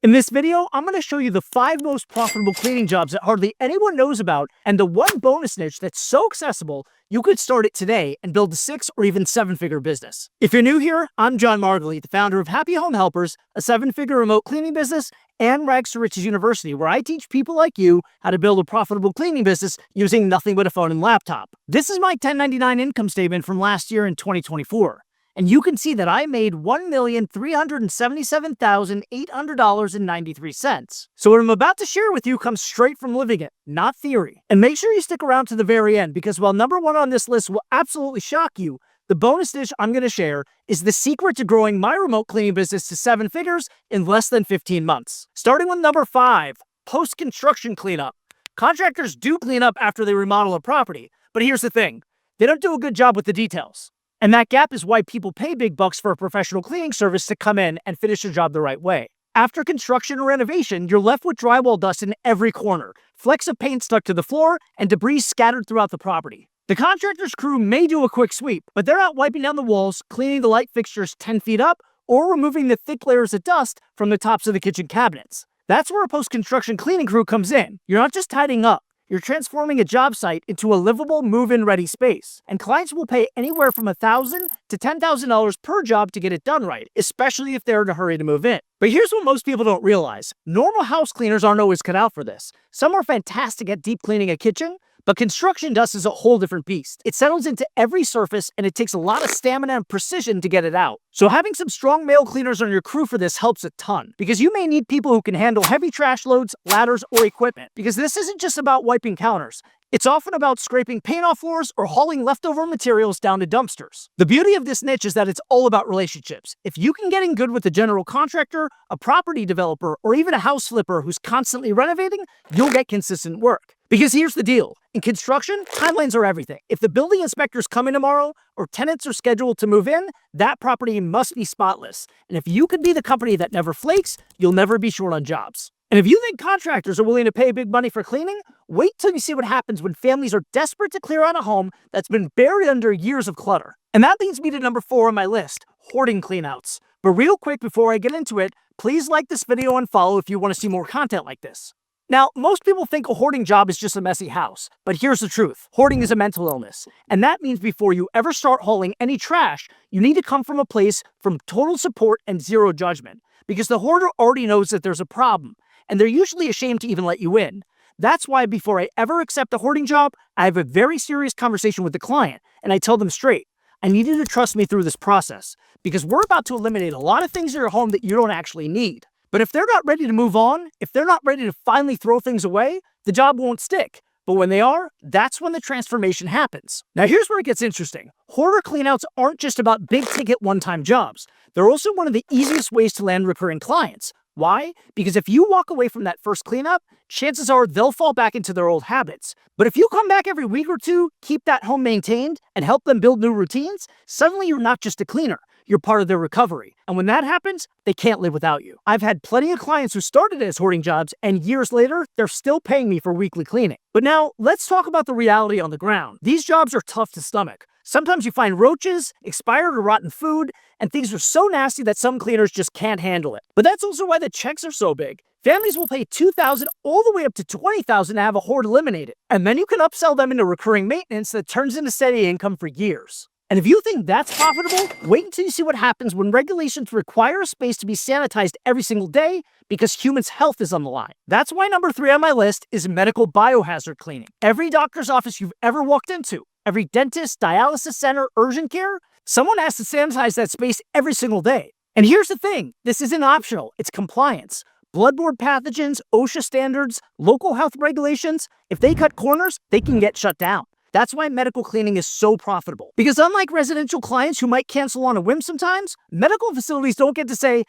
In this video, I'm going to show you the 5 most profitable cleaning jobs that hardly anyone knows about and the one bonus niche that's so accessible you could start it today and build a 6 or even 7-figure business. If you're new here, I'm Margalit, the founder of Happy Home Helpers, a 7-figure remote cleaning business, and Rags to Riches University, where I teach people like you how to build a profitable cleaning business using nothing but a phone and laptop. This is my 1099 income statement from last year in 2024. And you can see that I made $1,377,800.93. So what I'm about to share with you comes straight from living it, not theory. And make sure you stick around to the very end, because while number 1 on this list will absolutely shock you, the bonus dish I'm going to share is the secret to growing my remote cleaning business to 7 figures in less than 15 months. Starting with number 5, post-construction cleanup. Contractors do clean up after they remodel a property, but here's the thing. They don't do a good job with the details. And that gap is why people pay big bucks for a professional cleaning service to come in and finish the job the right way. After construction or renovation, you're left with drywall dust in every corner, flecks of paint stuck to the floor, and debris scattered throughout the property. The contractor's crew may do a quick sweep, but they're not wiping down the walls, cleaning the light fixtures 10 feet up, or removing the thick layers of dust from the tops of the kitchen cabinets. That's where a post-construction cleaning crew comes in. You're not just tidying up. You're transforming a job site into a livable, move-in ready space. And clients will pay anywhere from $1,000 to $10,000 per job to get it done right, especially if they're in a hurry to move in. But here's what most people don't realize. Normal house cleaners aren't always cut out for this. Some are fantastic at deep cleaning a kitchen, but construction dust is a whole different beast. It settles into every surface, and it takes a lot of stamina and precision to get it out. So having some strong male cleaners on your crew for this helps a ton, because you may need people who can handle heavy trash loads, ladders, or equipment. Because this isn't just about wiping counters. It's often about scraping paint off floors or hauling leftover materials down to dumpsters. The beauty of this niche is that it's all about relationships. If you can get in good with a general contractor, a property developer, or even a house flipper who's constantly renovating, you'll get consistent work. Because here's the deal. In construction, timelines are everything. If the building inspectors come in tomorrow or tenants are scheduled to move in, that property must be spotless. And if you could be the company that never flakes, you'll never be short on jobs. And if you think contractors are willing to pay big money for cleaning, wait till you see what happens when families are desperate to clear out a home that's been buried under years of clutter. And that leads me to number 4 on my list, hoarding cleanouts. But real quick before I get into it, please like this video and follow if you want to see more content like this. Now, most people think a hoarding job is just a messy house, but here's the truth. Hoarding is a mental illness, and that means before you ever start hauling any trash, you need to come from a place from total support and zero judgment, because the hoarder already knows that there's a problem, and they're usually ashamed to even let you in. That's why before I ever accept a hoarding job, I have a very serious conversation with the client, and I tell them straight, I need you to trust me through this process, because we're about to eliminate a lot of things in your home that you don't actually need. But if they're not ready to move on, if they're not ready to finally throw things away, the job won't stick. But when they are, that's when the transformation happens. Now here's where it gets interesting. Hoarder cleanouts aren't just about big-ticket one-time jobs. They're also one of the easiest ways to land recurring clients. Why? Because if you walk away from that first cleanup, chances are they'll fall back into their old habits. But if you come back every week or two, keep that home maintained, and help them build new routines, suddenly you're not just a cleaner. You're part of their recovery. And when that happens, they can't live without you. I've had plenty of clients who started as hoarding jobs, and years later, they're still paying me for weekly cleaning. But now, let's talk about the reality on the ground. These jobs are tough to stomach. Sometimes you find roaches, expired or rotten food, and things are so nasty that some cleaners just can't handle it. But that's also why the checks are so big. Families will pay $2,000 all the way up to $20,000 to have a hoard eliminated. And then you can upsell them into recurring maintenance that turns into steady income for years. And if you think that's profitable, wait until you see what happens when regulations require a space to be sanitized every single day because humans' health is on the line. That's why number 3 on my list is medical biohazard cleaning. Every doctor's office you've ever walked into, every dentist, dialysis center, urgent care, someone has to sanitize that space every single day. And here's the thing, this isn't optional, it's compliance. Bloodborne pathogens, OSHA standards, local health regulations, if they cut corners, they can get shut down. That's why medical cleaning is so profitable. Because unlike residential clients who might cancel on a whim sometimes, medical facilities don't get to say,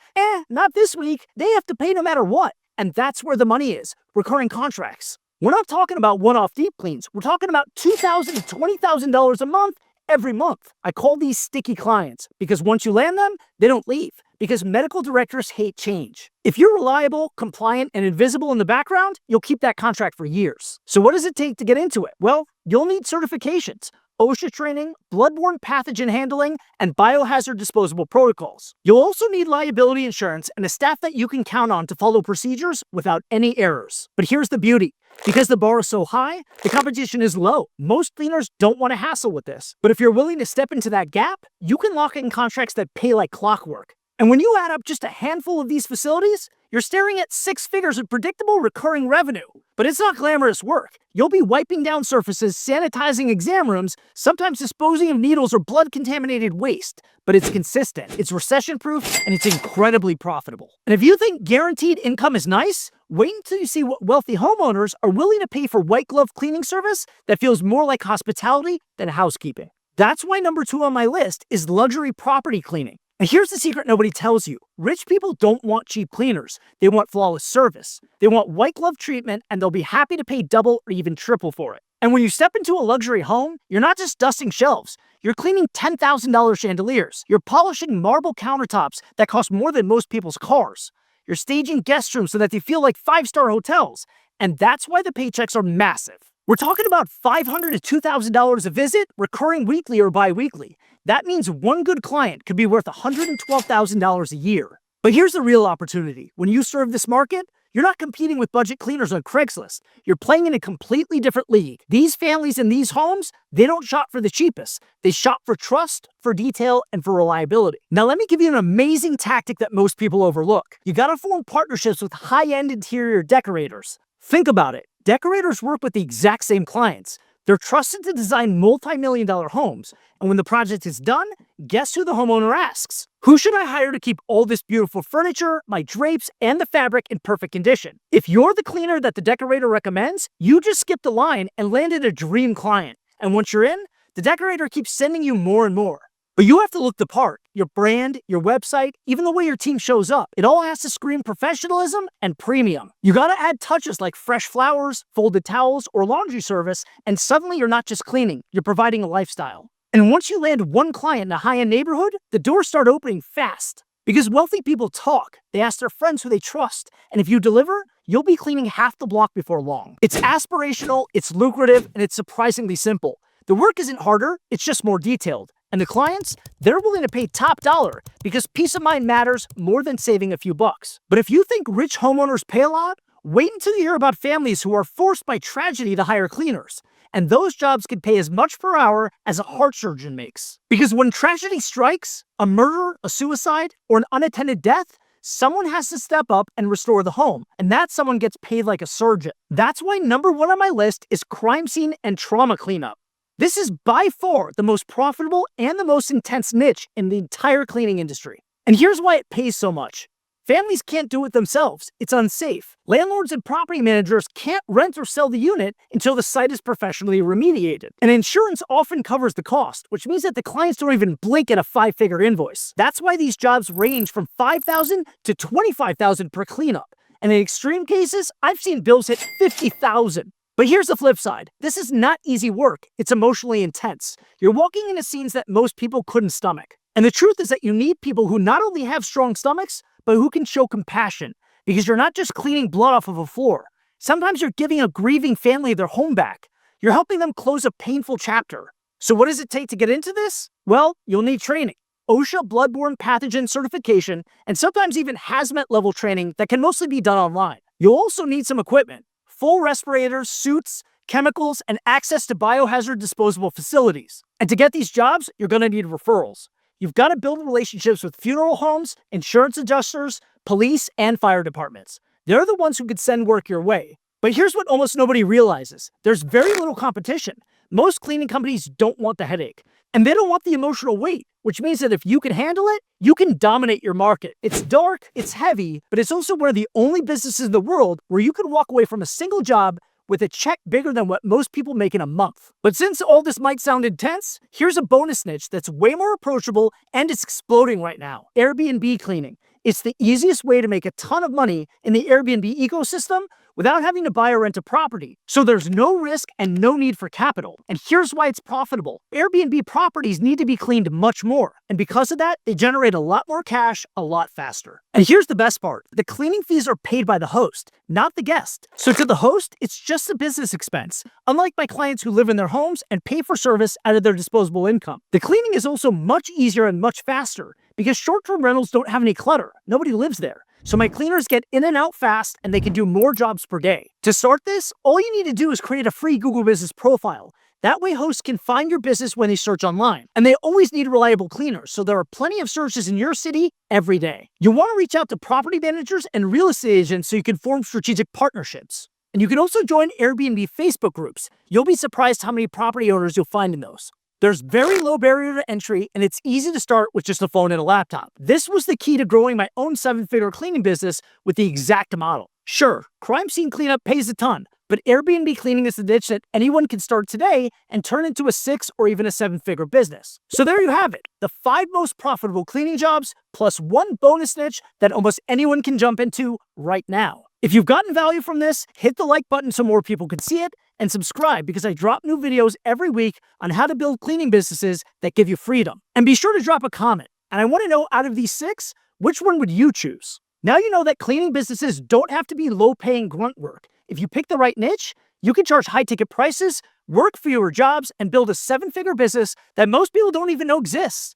not this week. They have to pay no matter what. And that's where the money is, recurring contracts. We're not talking about one-off deep cleans. We're talking about $2,000 to $20,000 a month every month. I call these sticky clients because once you land them, they don't leave. Because medical directors hate change. If you're reliable, compliant, and invisible in the background, you'll keep that contract for years. So what does it take to get into it? Well, you'll need certifications. OSHA training, bloodborne pathogen handling, and biohazard disposable protocols. You'll also need liability insurance and a staff that you can count on to follow procedures without any errors. But here's the beauty. Because the bar is so high, the competition is low. Most cleaners don't want to hassle with this. But if you're willing to step into that gap, you can lock in contracts that pay like clockwork. And when you add up just a handful of these facilities, you're staring at 6 figures of predictable recurring revenue. But it's not glamorous work. You'll be wiping down surfaces, sanitizing exam rooms, sometimes disposing of needles or blood-contaminated waste. But it's consistent, it's recession-proof, and it's incredibly profitable. And if you think guaranteed income is nice, wait until you see what wealthy homeowners are willing to pay for white-glove cleaning service that feels more like hospitality than housekeeping. That's why number 2 on my list is luxury property cleaning. And here's the secret nobody tells you. Rich people don't want cheap cleaners. They want flawless service. They want white glove treatment, and they'll be happy to pay double or even triple for it. And when you step into a luxury home, you're not just dusting shelves. You're cleaning $10,000 chandeliers. You're polishing marble countertops that cost more than most people's cars. You're staging guest rooms so that they feel like 5-star hotels. And that's why the paychecks are massive. We're talking about $500 to $2,000 a visit, recurring weekly or bi-weekly. That means one good client could be worth $112,000 a year. But here's the real opportunity. When you serve this market, you're not competing with budget cleaners on Craigslist. You're playing in a completely different league. These families in these homes, they don't shop for the cheapest. They shop for trust, for detail, and for reliability. Now let me give you an amazing tactic that most people overlook. You gotta form partnerships with high-end interior decorators. Think about it. Decorators work with the exact same clients. They're trusted to design multi-million-dollar homes. And when the project is done, guess who the homeowner asks? Who should I hire to keep all this beautiful furniture, my drapes, and the fabric in perfect condition? If you're the cleaner that the decorator recommends, you just skipped the line and landed a dream client. And once you're in, the decorator keeps sending you more and more. But you have to look the part. Your brand, your website, even the way your team shows up. It all has to scream professionalism and premium. You gotta add touches like fresh flowers, folded towels, or laundry service, and suddenly you're not just cleaning, you're providing a lifestyle. And once you land one client in a high-end neighborhood, the doors start opening fast. Because wealthy people talk, they ask their friends who they trust, and if you deliver, you'll be cleaning half the block before long. It's aspirational, it's lucrative, and it's surprisingly simple. The work isn't harder, it's just more detailed. And the clients, they're willing to pay top dollar because peace of mind matters more than saving a few bucks. But if you think rich homeowners pay a lot, wait until you hear about families who are forced by tragedy to hire cleaners. And those jobs could pay as much per hour as a heart surgeon makes. Because when tragedy strikes, a murder, a suicide, or an unattended death, someone has to step up and restore the home. And that someone gets paid like a surgeon. That's why number 1 on my list is crime scene and trauma cleanup. This is by far the most profitable and the most intense niche in the entire cleaning industry. And here's why it pays so much. Families can't do it themselves. It's unsafe. Landlords and property managers can't rent or sell the unit until the site is professionally remediated. And insurance often covers the cost, which means that the clients don't even blink at a 5-figure invoice. That's why these jobs range from $5,000 to $25,000 per cleanup. And in extreme cases, I've seen bills hit $50,000. But here's the flip side. This is not easy work. It's emotionally intense. You're walking into scenes that most people couldn't stomach. And the truth is that you need people who not only have strong stomachs, but who can show compassion. Because you're not just cleaning blood off of a floor. Sometimes you're giving a grieving family their home back. You're helping them close a painful chapter. So what does it take to get into this? Well, you'll need training. OSHA bloodborne pathogen certification, and sometimes even hazmat level training that can mostly be done online. You'll also need some equipment. Full respirators, suits, chemicals, and access to biohazard disposable facilities. And to get these jobs, you're going to need referrals. You've got to build relationships with funeral homes, insurance adjusters, police, and fire departments. They're the ones who could send work your way. But here's what almost nobody realizes. There's very little competition. Most cleaning companies don't want the headache. And they don't want the emotional weight, which means that if you can handle it, you can dominate your market. It's dark, it's heavy, but it's also one of the only businesses in the world where you can walk away from a single job with a check bigger than what most people make in a month. But since all this might sound intense, here's a bonus niche that's way more approachable and it's exploding right now. Airbnb cleaning. It's the easiest way to make a ton of money in the Airbnb ecosystem without having to buy or rent a property. So there's no risk and no need for capital. And here's why it's profitable. Airbnb properties need to be cleaned much more. And because of that, they generate a lot more cash a lot faster. And here's the best part. The cleaning fees are paid by the host, not the guest. So to the host, it's just a business expense, unlike my clients who live in their homes and pay for service out of their disposable income. The cleaning is also much easier and much faster because short-term rentals don't have any clutter. Nobody lives there. So my cleaners get in and out fast and they can do more jobs per day. To start this, all you need to do is create a free Google Business profile. That way hosts can find your business when they search online. And they always need reliable cleaners, so there are plenty of searches in your city every day. You'll want to reach out to property managers and real estate agents so you can form strategic partnerships. And you can also join Airbnb Facebook groups. You'll be surprised how many property owners you'll find in those. There's very low barrier to entry, and it's easy to start with just a phone and a laptop. This was the key to growing my own 7-figure cleaning business with the exact model. Sure, crime scene cleanup pays a ton, but Airbnb cleaning is the niche that anyone can start today and turn into a 6 or even a 7-figure business. So there you have it, the 5 most profitable cleaning jobs plus 1 bonus niche that almost anyone can jump into right now. If you've gotten value from this, hit the like button so more people can see it, and subscribe because I drop new videos every week on how to build cleaning businesses that give you freedom. And be sure to drop a comment. And I want to know, out of these 6, which one would you choose? Now you know that cleaning businesses don't have to be low-paying grunt work. If you pick the right niche, you can charge high-ticket prices, work fewer jobs, and build a 7-figure business that most people don't even know exists.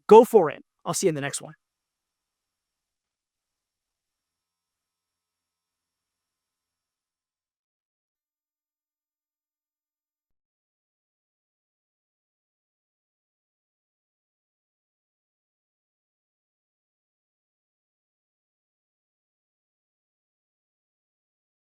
Go for it. I'll see you in the next one.